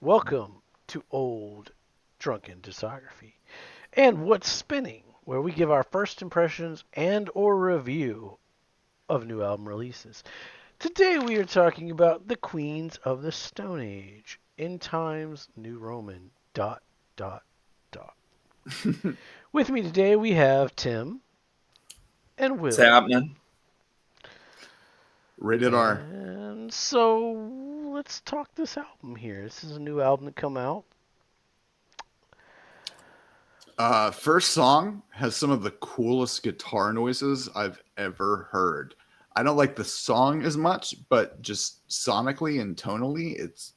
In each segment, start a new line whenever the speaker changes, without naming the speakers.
Welcome to Old Drunken Discography and What's Spinning, where we give our first impressions and or review of new album releases. Today we are talking about the Queens of the Stone Age, in Times New Roman, dot, dot, dot. With me today we have Tim and
What's
Will.
happening?
Rated R.
And so let's talk this album here. This is a new album that come out.
First song has some of the coolest guitar noises I've ever heard. I don't like the song as much, but just sonically and tonally, it's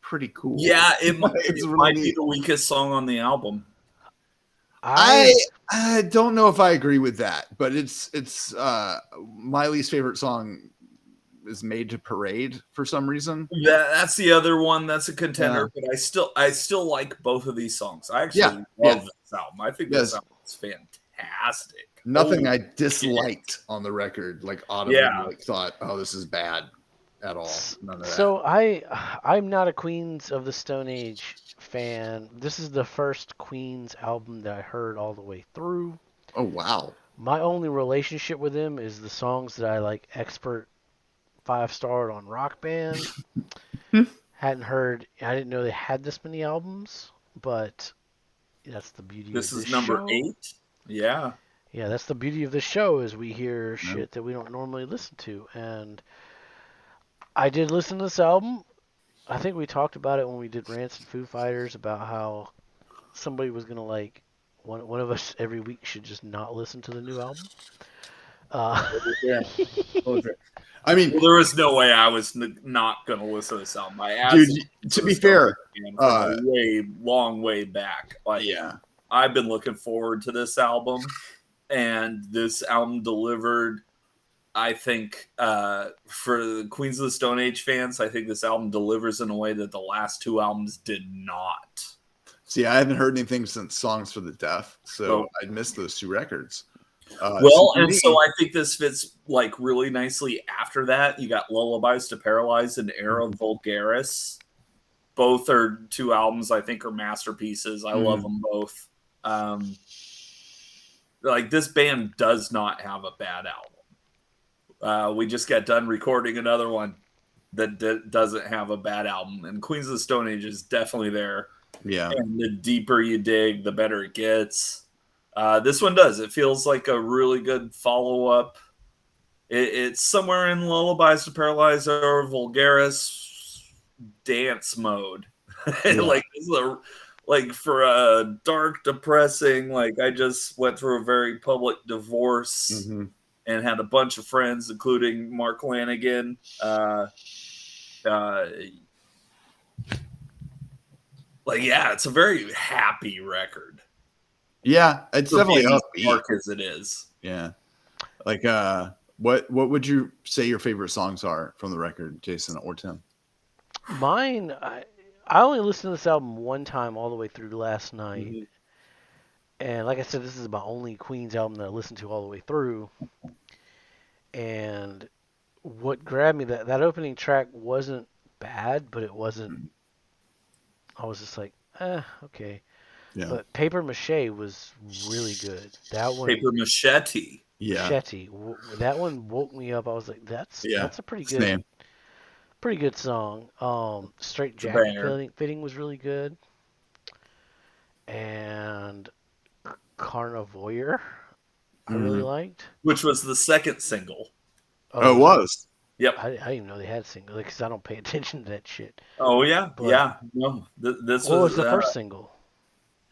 pretty cool.
Yeah, it might
really
be
neat.
the weakest song on the album.
I don't know if I agree with that, but it's my least favorite song is Made to Parade for some reason.
That's the other one that's a contender, but I still like both of these songs. I actually love this album. I think this album is fantastic.
Nothing I disliked on the record, like audibly thought, oh, this is bad at all. None of that.
So I'm not a Queens of the Stone Age fan. This is the first Queens album that I heard all the way through.
Oh wow.
My only relationship with them is the songs that I like expert 5-starred on Rock Band. Hadn't heard, I didn't know they had this many albums, but that's the beauty of this show.
This is number 8? Yeah.
Yeah, that's the beauty of the show is we hear shit that we don't normally listen to. And I did listen to this album. I think we talked about it when we did Rancid Foo Fighters about how somebody was going to like, one of us every week should just not listen to the new album.
Yeah.
I mean,
there was no way I was not going to listen to this album.
Dude, to be fair,
long way back. Like, I've been looking forward to this album, and this album delivered. I think for the Queens of the Stone Age fans, I think this album delivers in a way that the last two albums did not.
See, I haven't heard anything since Songs for the Deaf, so I missed those two records.
So I think this fits like really nicely after that. You got Lullabies to Paralyze and Era Vulgaris. Both are two albums I think are masterpieces. I love them both. Like this band does not have a bad album. We just got done recording another one that doesn't have a bad album. And Queens of the Stone Age is definitely there.
Yeah.
And the deeper you dig, the better it gets. This one does. It feels like a really good follow-up. It's somewhere in Lullabies to Paralyze or Vulgaris dance mode. Like for a dark, depressing, like I just went through a very public divorce and had a bunch of friends, including Mark Lanigan. It's a very happy record.
Yeah, it's definitely upbeat.
Dark as it is.
Yeah. Like, what would you say your favorite songs are from the record, Jason or Tim?
Mine, I only listened to this album one time all the way through last night. And like I said, this is my only Queens album that I listened to all the way through. And what grabbed me, that opening track wasn't bad, but it wasn't, I was just like, okay.
Yeah.
But Paper Mache was really good. That one.
Paper Machete.
Yeah.
Machete. That one woke me up. I was like, that's a pretty good song. Straight Jacket Fitting was really good. And Carnavoyeur, I really liked.
Which was the second single.
Oh, it was?
Yep.
I didn't even know they had singles because I don't pay attention to that shit.
Oh, yeah?
But,
No, this
what was the first single?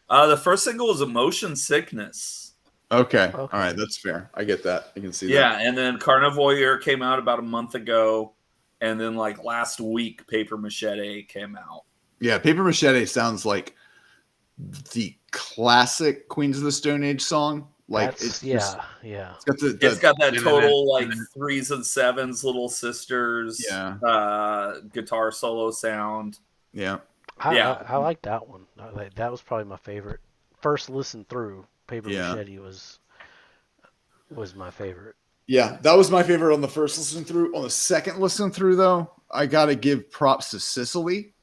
The first single was Emotion Sickness.
Okay. All right. That's fair. I get that. I can see that.
Yeah. And then Carnavoyeur came out about a month ago. And then like last week, Paper Machete came out.
Yeah. Paper Machete sounds like the classic Queens of the Stone Age song. Like it's got
that total like 3s and 7s, Little Sisters, guitar solo sound.
Yeah.
I like that one. That was probably my favorite. First listen through, Paper Machete was my favorite.
Yeah, that was my favorite on the first listen through. On the second listen through, though, I got to give props to Sicily.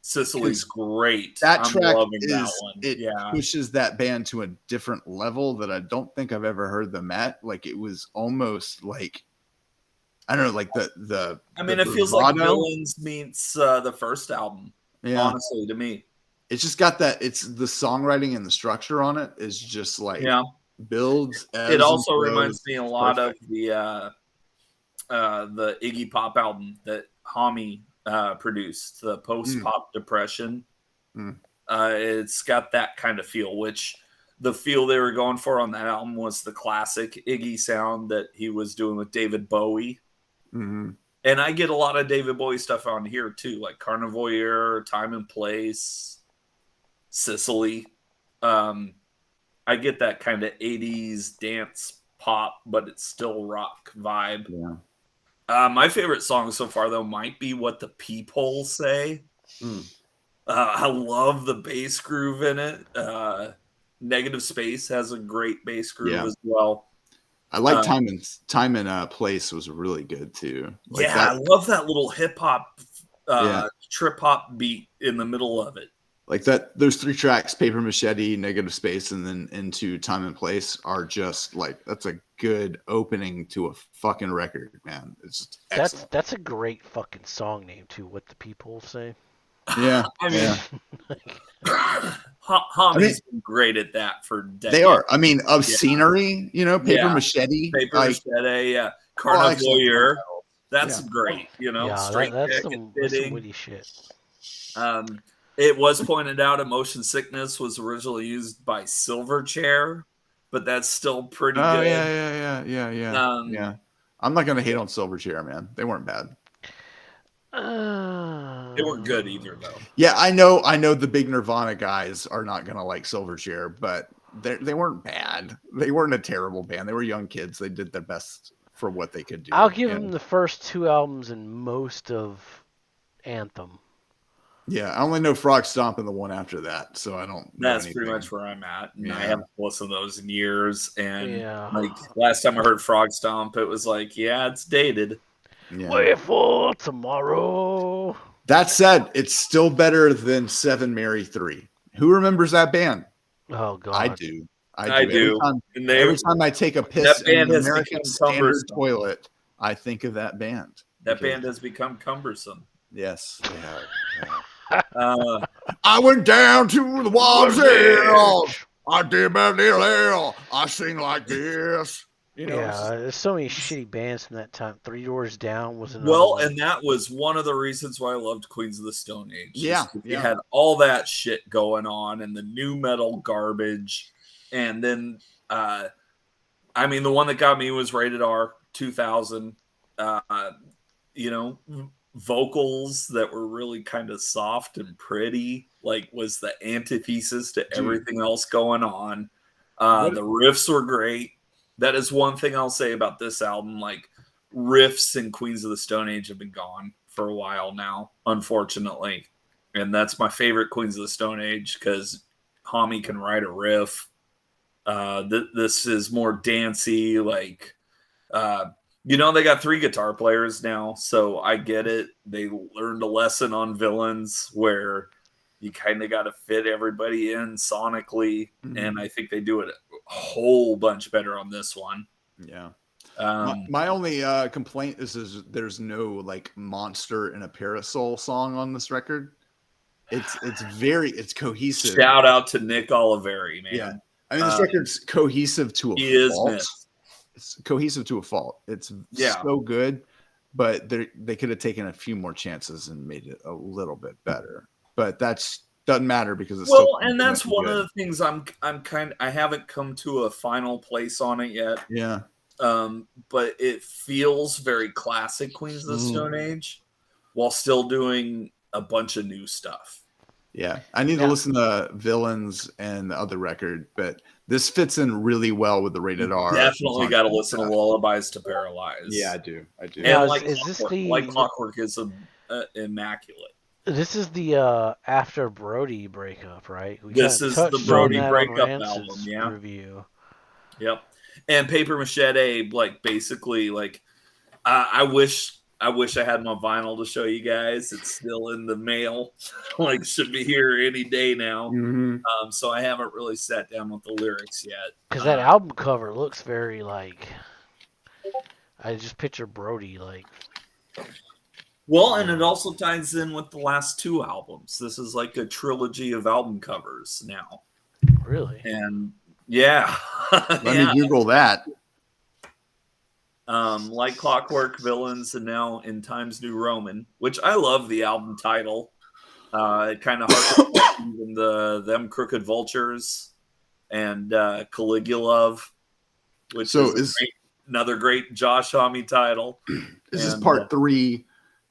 Sicily's great.
That
I'm
track
loving that one.
it pushes that band to a different level that I don't think I've ever heard them at. Like it was almost like I don't know, like the
I mean, it feels like Villains meets the first album. Yeah. Honestly, to me,
it's just got that. It's the songwriting and the structure on it is just like builds.
It also reminds me a lot of the Iggy Pop album that Hami produced, the post-pop depression. It's got that kind of feel, which the feel they were going for on that album was the classic Iggy sound that he was doing with David Bowie. And I get a lot of David Bowie stuff on here too, like Carnivoyeur, Time and Place, Sicily. I get that kind of 80s dance pop, but it's still rock vibe. My favorite song so far, though, might be What the Peephole Say. I love the bass groove in it. Negative Space has a great bass groove as well.
I like Time and Place was really good too. Like
I love that little hip hop, trip hop beat in the middle of it.
Like that, those 3 tracks, Paper Machete, Negative Space, and then into Time and Place are just like, that's a good opening to a fucking record, man. It's just excellent.
That's a great fucking song name too. What the people say.
Yeah.
I mean, Hami's been great at that for decades.
They are. I mean, of scenery, Paper Machete.
Paper Machete, Carnivoyeur. That's great,
Straight that's some witty shit.
It was pointed out Emotion Sickness was originally used by Silverchair, but that's still pretty good.
Yeah. I'm not going to hate on Silverchair, man. They weren't bad.
They weren't good either, though.
Yeah, I know the big Nirvana guys are not going to like Silverchair, but they weren't bad. They weren't a terrible band. They were young kids. They did their best for what they could do.
I'll give them the first 2 albums and most of Anthem.
Yeah, I only know Frog Stomp and the one after that, so I don't know
That's pretty much where I'm at. And I haven't listened to those in years. And like last time I heard Frog Stomp, it was like, it's dated.
Wait for tomorrow.
That said, it's still better than 7 Mary 3. Who remembers that band?
Oh God,
I do.
Every
time I take a piss in an American standard toilet, I think of that band.
That band has become cumbersome.
Yes, they have. I went down to the water's edge. I did my little L. I sing like this.
There's so many shitty bands from that time. 3 Doors Down was another one.
And that was one of the reasons why I loved Queens of the Stone Age.
Yeah.
You had all that shit going on and the new metal garbage. And then, the one that got me was Rated R 2000. Vocals that were really kind of soft and pretty, like was the antithesis to everything else going on. The riffs were great. That is one thing I'll say about this album. Like riffs in Queens of the Stone Age have been gone for a while now, unfortunately. And that's my favorite Queens of the Stone Age because Hami can write a riff. This is more dancey, like they got 3 guitar players now, so I get it. They learned a lesson on Villains where you kind of got to fit everybody in sonically, and I think they do it a whole bunch better on this one.
Yeah. My only complaint is there's no like Monster in a Parasol song on this record. It's cohesive.
Shout out to Nick Oliveri, man.
Yeah. I mean, this record's cohesive to a fault. It's cohesive to a fault. It's so good, but they could have taken a few more chances and made it a little bit better. But doesn't matter because it's
and that's one of the things I haven't come to a final place on it yet.
Yeah.
But it feels very classic Queens of the Stone Age while still doing a bunch of new stuff.
Yeah. I need to listen to Villains and the other record, but this fits in really well with the Rated R.
Definitely got to listen to Lullabies to Paralyze.
Yeah, I do.
And like Clockwork is immaculate.
This is the after Brody breakup, right?
This is the Brody breakup album,
review.
Yep. And Paper Machete, like basically, like I wish I wish I had my vinyl to show you guys. It's still in the mail. Like, should be here any day now.
Mm-hmm.
So I haven't really sat down with the lyrics yet.
Because that album cover looks very like. I just picture Brody like.
Well, and it also ties in with the last two albums. This is like a trilogy of album covers now.
Really?
And yeah.
Let me Google that.
Like Clockwork, Villains, and now In Times New Roman, which I love the album title. It kind of harkens even Them Crooked Vultures and Caligula, which is another great Josh Homme title.
Is this part 3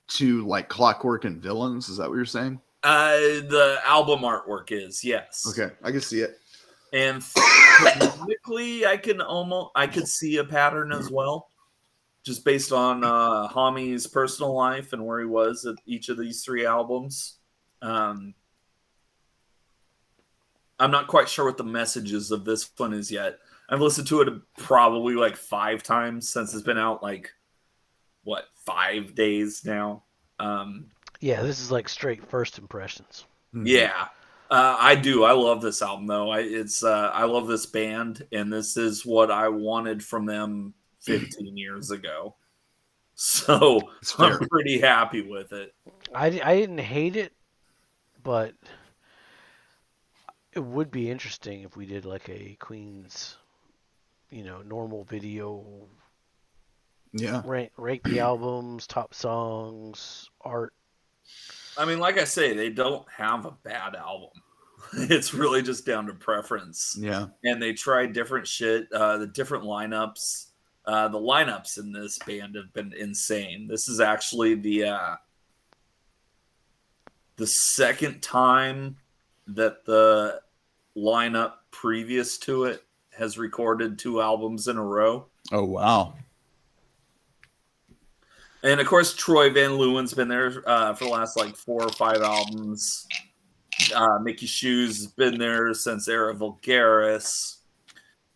to like Clockwork and Villains? Is that what you're saying?
The album artwork is, yes.
Okay, I can see it.
And thematically, I could see a pattern as well, just based on Homme's personal life and where he was at each of these 3 albums. I'm not quite sure what the messages of this one is yet. I've listened to it probably like 5 times since it's been out, like, 5 days now.
Yeah, this is like straight first impressions.
Yeah. I do. I love this album, though. I love this band, and this is what I wanted from them 15 years ago. So I'm pretty happy with it.
I didn't hate it, but it would be interesting if we did like a Queen's, normal video.
Yeah.
Rank the albums, top songs, art.
I mean, like I say, they don't have a bad album. It's really just down to preference.
Yeah.
And they try different shit, the different lineups. The lineups in this band have been insane. This is actually the second time that the lineup previous to it has recorded 2 albums in a row.
Oh, wow.
And of course, Troy Van Leeuwen's been there for the last like 4 or 5 albums. Mickey Shoes has been there since Era Vulgaris.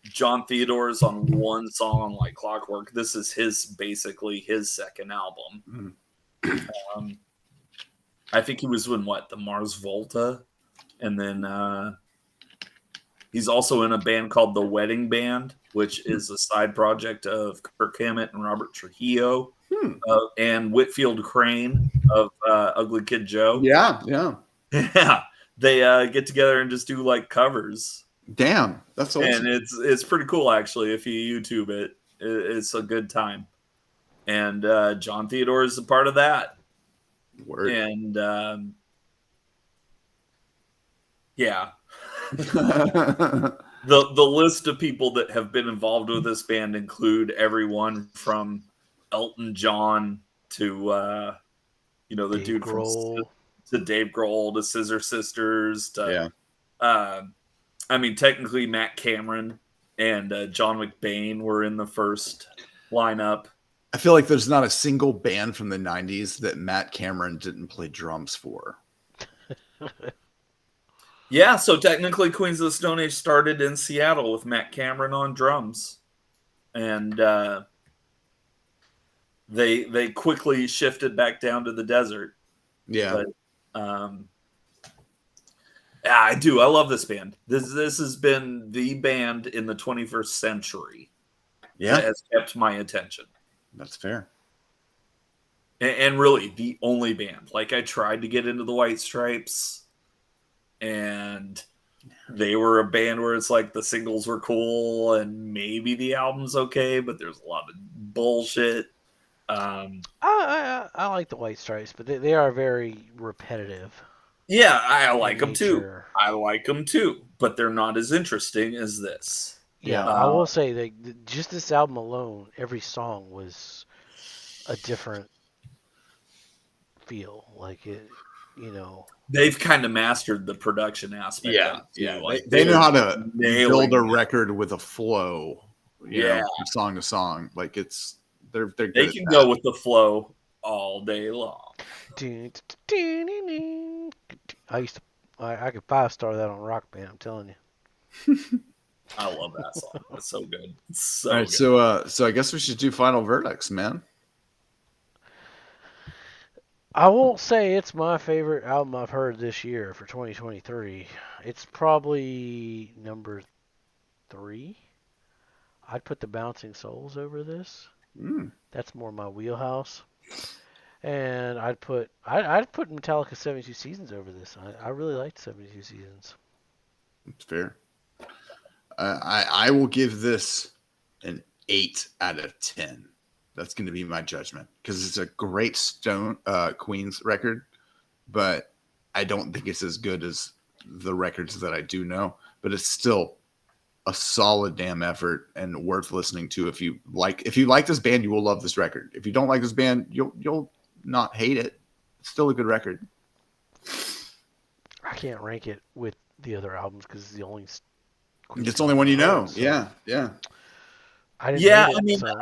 John Theodore's on one song on Like Clockwork. This is basically his second album. I think he was in the Mars Volta, and then he's also in a band called The Wedding Band, which is a side project of Kirk Hammett and Robert Trujillo. And Whitfield Crane of Ugly Kid Joe.
Yeah.
Yeah. They get together and just do like covers.
Damn, that's awesome.
And it's pretty cool, actually. If you YouTube it, it's a good time. And John Theodore is a part of that.
Word.
And yeah. The list of people that have been involved with this band include everyone from Elton John to the
Dave
dude
Grohl.
to Dave Grohl to Scissor Sisters to
Yeah.
Technically Matt Cameron and John McBain were in the first lineup.
I feel like there's not a single band from the 90s that Matt Cameron didn't play drums for.
Yeah, so technically Queens of the Stone Age started in Seattle with Matt Cameron on drums. And they quickly shifted back down to the desert.
Yeah.
But, yeah, I do. I love this band. This has been the band in the 21st century that has kept my attention.
That's fair.
And really, the only band. Like, I tried to get into the White Stripes, and they were a band where it's like the singles were cool, and maybe the album's okay, but there's a lot of bullshit.
I like the White Stripes, but they are very repetitive.
Yeah, I like them too. I like them too, but they're not as interesting as this.
Yeah, I will say that just this album alone, every song was a different feel. Like it,
They've kind of mastered the production aspect.
Yeah.
Like,
they know how to build a
it.
record with a flow. From song to song. Like they're good.
They can go with the flow all day long.
I could 5-star that on Rock Band. I'm telling you.
I love that song. It's so good. It's so
all right,
good.
so I guess we should do final verdicts, man.
I won't say it's my favorite album I've heard this year for 2023. It's probably number 3. I'd put the Bouncing Souls over this.
Mm,
That's more my wheelhouse. And I'd put Metallica 72 Seasons over this. I really liked 72 Seasons.
it's fair. I will give this an 8 out of 10. That's going to be my judgment because it's a great Stone Queens record, but I don't think it's as good as the records that I do know. But it's still a solid damn effort and worth listening to. If you like this band, you will love this record. If you don't like this band, you'll not hate it. It's still a good record.
I can't rank it with the other albums because it's the only Queen
It's the
song
only one you
I've heard,
know.
so
Yeah, yeah.
I didn't
Yeah,
hate
I
it.
mean,
So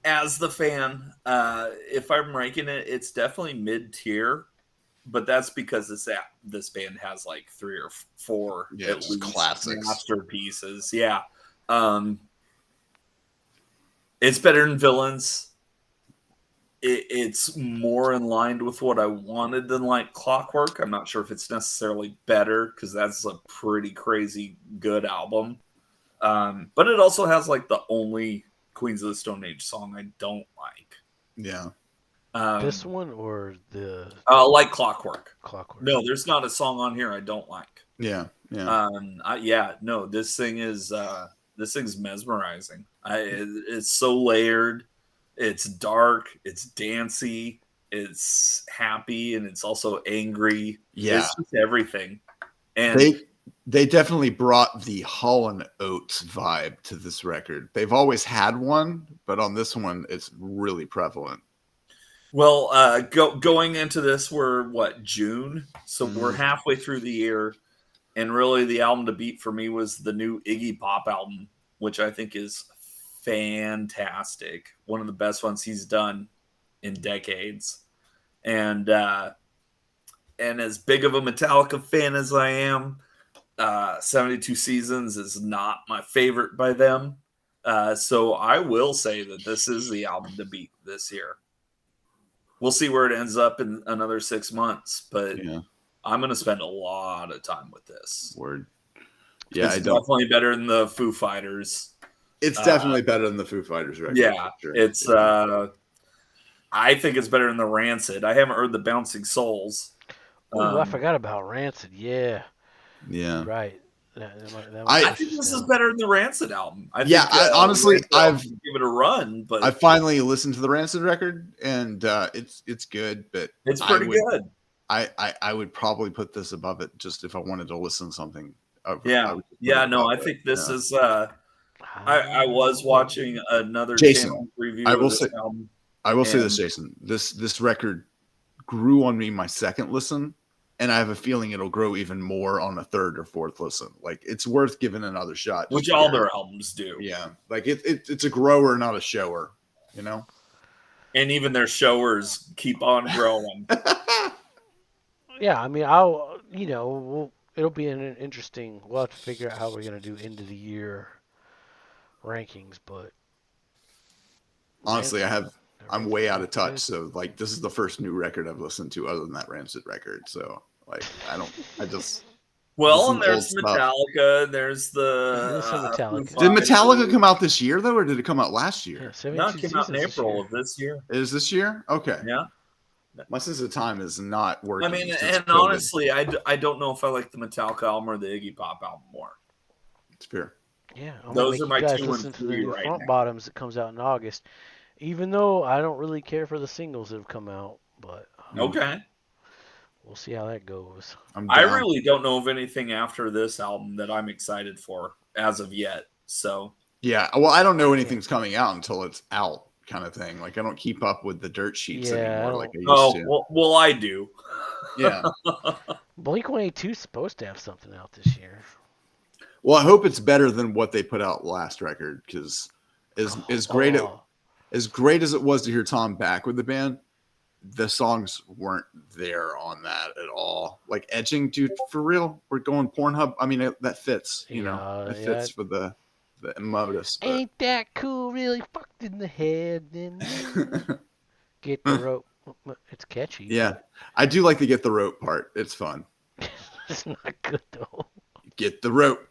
as the fan, if I'm ranking it, it's definitely mid tier, but that's because this band has like 3 or 4
Yeah,
at
just
least
classics.
masterpieces. Yeah, um, it's better than Villains. It's more in line with what I wanted than like Clockwork. I'm not sure if it's necessarily better because that's a pretty crazy good album. But it also has like the only Queens of the Stone Age song I don't like.
Yeah.
this one or the
Like Clockwork.
Clockwork?
No, there's not a song on here I don't like.
Yeah. Yeah.
No, this thing's mesmerizing. It's so layered. It's dark. It's dancey. It's happy, and it's also angry.
Yeah.
It's just everything. And
They definitely brought the Hall and Oates vibe to this record. They've always had one, but on this one, it's really prevalent.
well, going into this, we're June, so we're halfway through the year, and really the album to beat for me was the new Iggy Pop album, which I think is fantastic. One of the best ones he's done in decades. And as big of a Metallica fan as I am, 72 Seasons is not my favorite by them. So I will say that this is the album to beat this year. We'll see where it ends up in another 6 months, but
Yeah.
I'm going to spend a lot of time with this.
Word. Yeah,
it's definitely better than the Foo Fighters.
It's definitely better than the Foo Fighters record.
Yeah,
sure.
it's. I think it's better than the Rancid. I haven't heard the Bouncing Souls.
Oh, I forgot about Rancid. Yeah,
Yeah.
you're right.
I think this is better than the Rancid album.
Honestly,
I've give it a run, but
I finally listened to the Rancid record, and it's good, but
it's pretty good.
I would probably put this above it just if I wanted to listen to something.
I think this is. I was watching another
Jason,
channel review.
I will
of this
say,
album,
I will say this, Jason. This record grew on me my second listen, and I have a feeling it'll grow even more on a third or fourth listen. Like it's worth giving another shot.
Which all their albums do.
Yeah, like it's a grower, not a shower. You know.
And even their showers keep on growing.
Yeah, I mean, it'll be an interesting. We'll have to figure out how we're gonna do end of the year rankings, but
honestly, I'm way out of touch. So like, this is the first new record I've listened to other than that Rancid record. So like, Well,
and there's Metallica. There's the
Metallica.
Did Metallica come out this year though, or did it come out last year?
Yeah,
no, it came out in April of this year.
It is this year? Okay.
Yeah.
My sense of time is not working.
I mean, and honestly, I don't know if I like the Metallica album or the Iggy Pop album more.
It's fair.
Yeah,
those are my
guys
2
listen
and
to the
3
new
right
Front
now.
Bottoms that comes out in August. Even though I don't really care for the singles that have come out, but
okay,
we'll see how that goes.
I really don't know of anything after this album that I'm excited for as of yet. So
yeah, well, I don't know anything's coming out until it's out, kind of thing. Like I don't keep up with the dirt sheets anymore like I used to.
Well, I do.
Yeah.
Blink-182 is supposed to have something out this year.
Well, I hope it's better than what they put out last record because as great as it was to hear Tom back with the band, the songs weren't there on that at all. Like Etching, dude, for real, we're going Pornhub. I mean, that fits, you know, it fits for the modus.
Ain't that cool? Really fucked in the head. Then get the rope. It's catchy.
Yeah, I do like the Get the Rope part. It's fun.
But it's not good though.
Get the rope.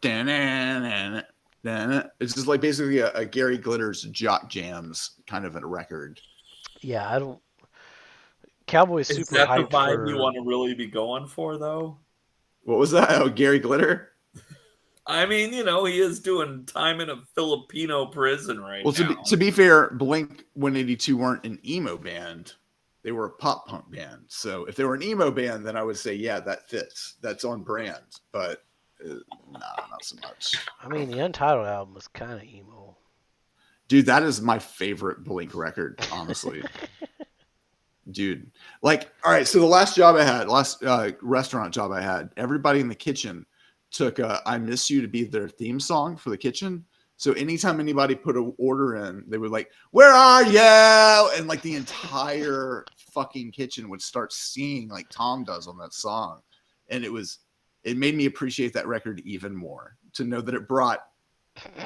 It's just like basically a Gary Glitter's Jock Jams kind of a record.
Yeah, I don't. Cowboy's
Is
super
that the
hyped
vibe you
for.
want to really be going for, though?
What was that? Oh, Gary Glitter.
I mean, he is doing time in a Filipino prison right
Well,
now.
to be fair, Blink 182 weren't an emo band; they were a pop punk band. So if they were an emo band, then I would say, yeah, that fits. That's on brand. But nah, not so much.
I mean, the Untitled album was kind of emo.
Dude, that is my favorite Blink record, honestly. Dude, like, all right. So the last restaurant job I had, everybody in the kitchen took "I Miss You" to be their theme song for the kitchen. So anytime anybody put an order in, they would like, "Where are you?" And like the entire fucking kitchen would start singing like Tom does on that song. And it made me appreciate that record even more to know that it brought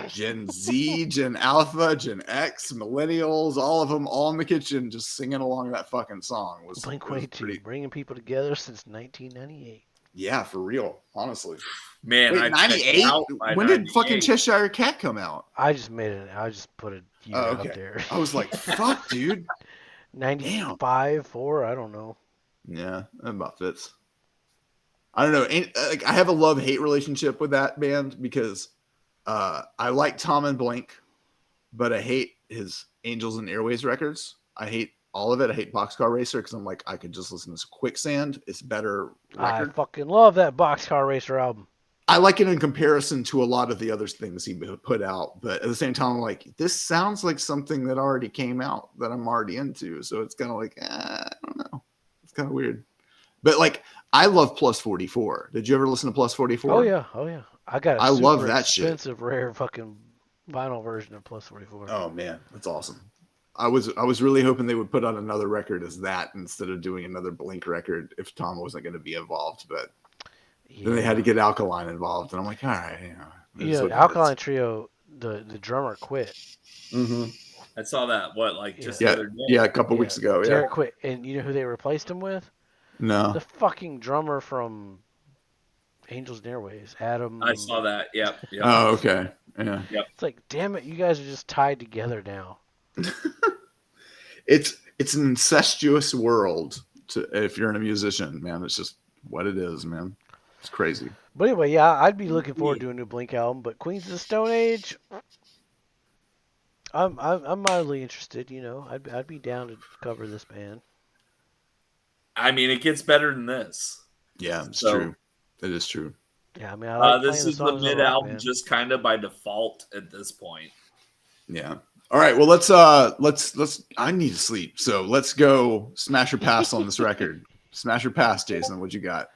Gen Z, Gen Alpha, Gen X, millennials, all of them, all in the kitchen, just singing along that fucking song.
Blink
It was
182,
pretty,
bringing people together since 1998.
yeah, for real, honestly.
Man,
Wait,
I checked
98?
out by
When did fucking
98.
Cheshire Cat come out?
I just made it. I just put a year
Oh,
out
okay.
there.
I was like, fuck, dude. Damn.
95, 4, I don't know.
Yeah, that about fits. I don't know. Like, I have a love-hate relationship with that band because I like Tom and Blink, but I hate his Angels and Airways records. I hate all of it. I hate Boxcar Racer because I'm like, I could just listen to Quicksand. It's a better
I
record.
fucking love that Boxcar Racer album.
I like it in comparison to a lot of the other things he put out, but at the same time, I'm like, this sounds like something that already came out that I'm already into. So it's kind of like, I don't know. It's kind of weird. But like, I love Plus 44. Did you ever listen to Plus 44?
Oh yeah, oh yeah. I got a
I
super
love that shit.
expensive, rare fucking vinyl version of Plus 44.
Oh man, that's awesome. I was really hoping they would put out another record as that instead of doing another Blink record if Tom wasn't going to be involved. But then they had to get Alkaline involved, and I'm like, all right,
Alkaline Trio, the drummer quit.
Mm-hmm.
I saw that. Just
Yeah,
the other day?
yeah, a couple weeks ago. Yeah,
Derek quit, and you know who they replaced him with?
no,
The fucking drummer from Angels and Airways, Adam.
I saw that. Yep.
Oh, okay. Yeah.
It's like, damn it, you guys are just tied together now.
It's an incestuous world if you're a musician, man. It's just what it is, man. It's crazy.
But anyway, yeah, I'd be looking forward to a new Blink album. But Queens of the Stone Age, I'm mildly interested. I'd be down to cover this band.
I mean, it gets better than this.
Yeah, it's true. It is true.
Yeah, I mean, I like
this
playing
is
the
the
songs
mid
on Rock
album,
Band.
just kind of by default at this point.
Yeah. All right. Well, let's. I need to sleep, so let's go smash or pass on this record. Smash or pass, Jason. What you got?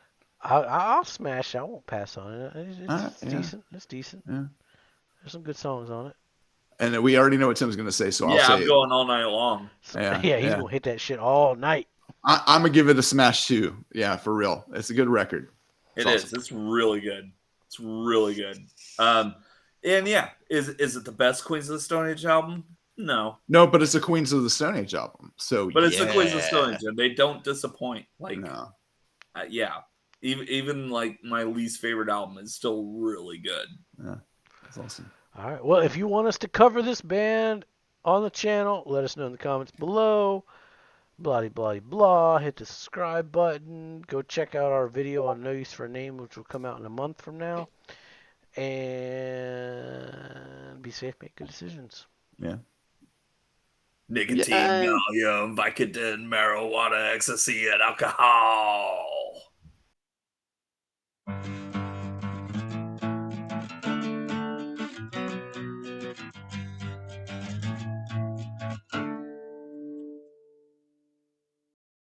I'll smash. I won't pass on it. It's decent.
Yeah.
It's decent.
Yeah.
There's some good songs on it.
And we already know what Tim's going to say, so I'll
Yeah,
say
I'm going all night long.
Yeah, he's gonna hit that shit all night.
I'm gonna give it a smash too. Yeah, for real. It's a good record.
It is. It's really good. It's really good. And yeah, is it the best Queens of the Stone Age album? No,
but it's a Queens of the Stone Age album. So,
but it's the Queens of the Stone Age, and they don't disappoint. Like,
no.
Yeah, even like my least favorite album is still really good.
Yeah, that's awesome.
All right. Well, if you want us to cover this band on the channel, let us know in the comments below. Blah blah blah. Hit the subscribe button. Go check out our video on No Use for a Name, which will come out in a month from now. And be safe, make good decisions.
Yeah.
Nicotine, gallium, Vicodin, marijuana, ecstasy, and alcohol.